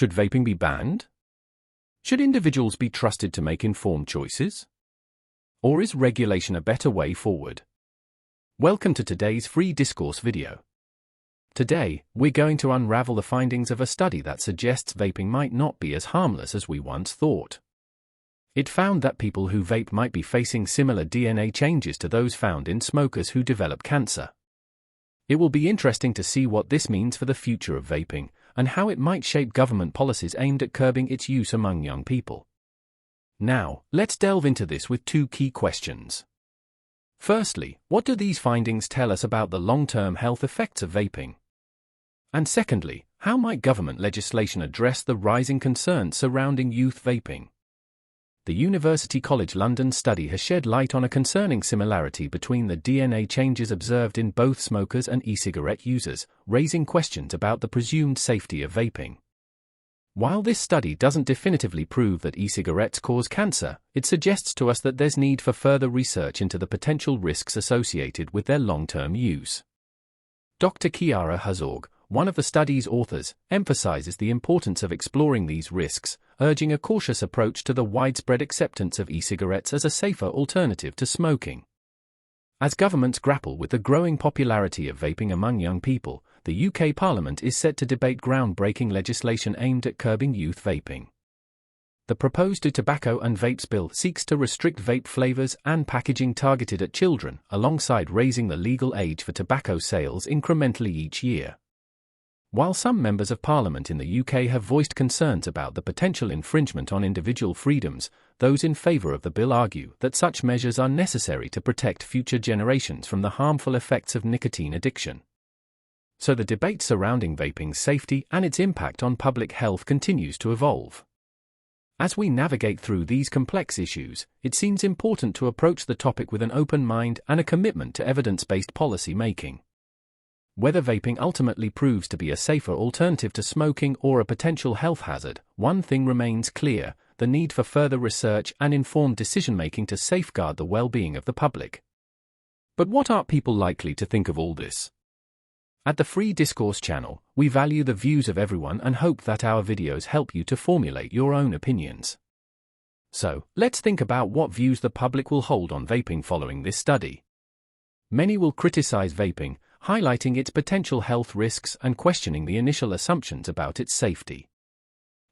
Should vaping be banned? Should individuals be trusted to make informed choices? Or is regulation a better way forward? Welcome to today's free discourse video. Today, we're going to unravel the findings of a study that suggests vaping might not be as harmless as we once thought. It found that people who vape might be facing similar DNA changes to those found in smokers who develop cancer. It will be interesting to see what this means for the future of vaping, and how it might shape government policies aimed at curbing its use among young people. Now, let's delve into this with two key questions. Firstly, what do these findings tell us about the long-term health effects of vaping? And secondly, how might government legislation address the rising concerns surrounding youth vaping? The University College London study has shed light on a concerning similarity between the DNA changes observed in both smokers and e-cigarette users, raising questions about the presumed safety of vaping. While this study doesn't definitively prove that e-cigarettes cause cancer, it suggests to us that there's need for further research into the potential risks associated with their long-term use. Dr. Chiara Herzog, one of the study's authors, emphasizes the importance of exploring these risks, urging a cautious approach to the widespread acceptance of e-cigarettes as a safer alternative to smoking. As governments grapple with the growing popularity of vaping among young people, the UK Parliament is set to debate groundbreaking legislation aimed at curbing youth vaping. The proposed Tobacco and Vapes Bill seeks to restrict vape flavors and packaging targeted at children, alongside raising the legal age for tobacco sales incrementally each year. While some members of Parliament in the UK have voiced concerns about the potential infringement on individual freedoms, those in favour of the bill argue that such measures are necessary to protect future generations from the harmful effects of nicotine addiction. So the debate surrounding vaping's safety and its impact on public health continues to evolve. As we navigate through these complex issues, it seems important to approach the topic with an open mind and a commitment to evidence-based policy making. Whether vaping ultimately proves to be a safer alternative to smoking or a potential health hazard, one thing remains clear: the need for further research and informed decision-making to safeguard the well-being of the public. But what are people likely to think of all this? At the Free Discourse channel, we value the views of everyone and hope that our videos help you to formulate your own opinions. So, let's think about what views the public will hold on vaping following this study. Many will criticize vaping, highlighting its potential health risks and questioning the initial assumptions about its safety.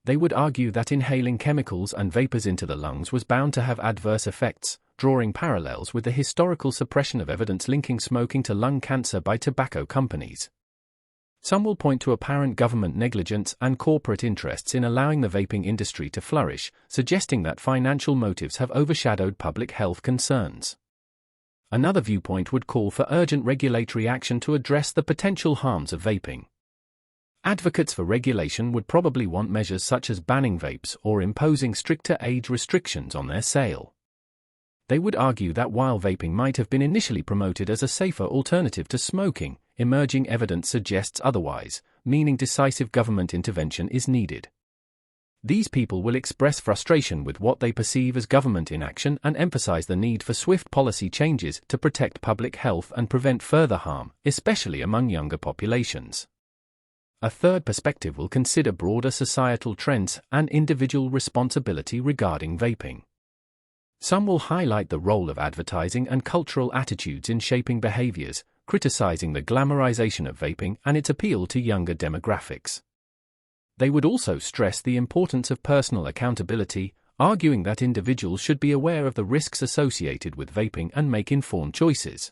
They would argue that inhaling chemicals and vapors into the lungs was bound to have adverse effects, drawing parallels with the historical suppression of evidence linking smoking to lung cancer by tobacco companies. Some will point to apparent government negligence and corporate interests in allowing the vaping industry to flourish, suggesting that financial motives have overshadowed public health concerns. Another viewpoint would call for urgent regulatory action to address the potential harms of vaping. Advocates for regulation would probably want measures such as banning vapes or imposing stricter age restrictions on their sale. They would argue that while vaping might have been initially promoted as a safer alternative to smoking, emerging evidence suggests otherwise, meaning decisive government intervention is needed. These people will express frustration with what they perceive as government inaction and emphasize the need for swift policy changes to protect public health and prevent further harm, especially among younger populations. A third perspective will consider broader societal trends and individual responsibility regarding vaping. Some will highlight the role of advertising and cultural attitudes in shaping behaviors, criticizing the glamorization of vaping and its appeal to younger demographics. They would also stress the importance of personal accountability, arguing that individuals should be aware of the risks associated with vaping and make informed choices.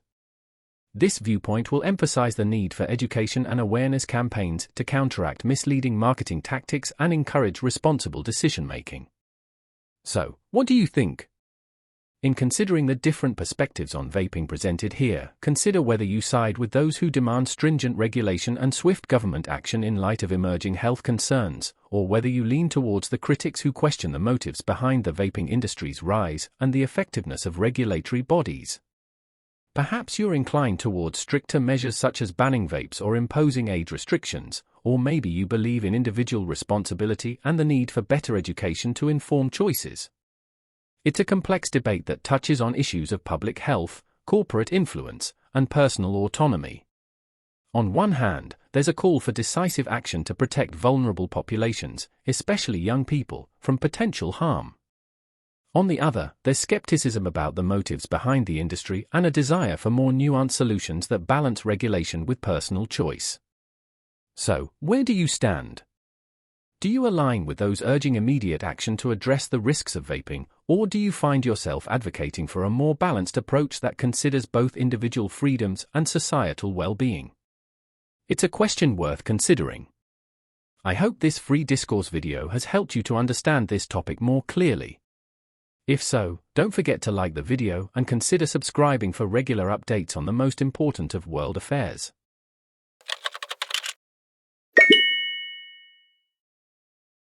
This viewpoint will emphasize the need for education and awareness campaigns to counteract misleading marketing tactics and encourage responsible decision-making. So, what do you think? In considering the different perspectives on vaping presented here, consider whether you side with those who demand stringent regulation and swift government action in light of emerging health concerns, or whether you lean towards the critics who question the motives behind the vaping industry's rise and the effectiveness of regulatory bodies. Perhaps you're inclined towards stricter measures such as banning vapes or imposing age restrictions, or maybe you believe in individual responsibility and the need for better education to inform choices. It's a complex debate that touches on issues of public health, corporate influence, and personal autonomy. On one hand, there's a call for decisive action to protect vulnerable populations, especially young people, from potential harm. On the other, there's skepticism about the motives behind the industry and a desire for more nuanced solutions that balance regulation with personal choice. So, where do you stand? Do you align with those urging immediate action to address the risks of vaping, or do you find yourself advocating for a more balanced approach that considers both individual freedoms and societal well-being? It's a question worth considering. I hope this free discourse video has helped you to understand this topic more clearly. If so, don't forget to like the video and consider subscribing for regular updates on the most important of world affairs.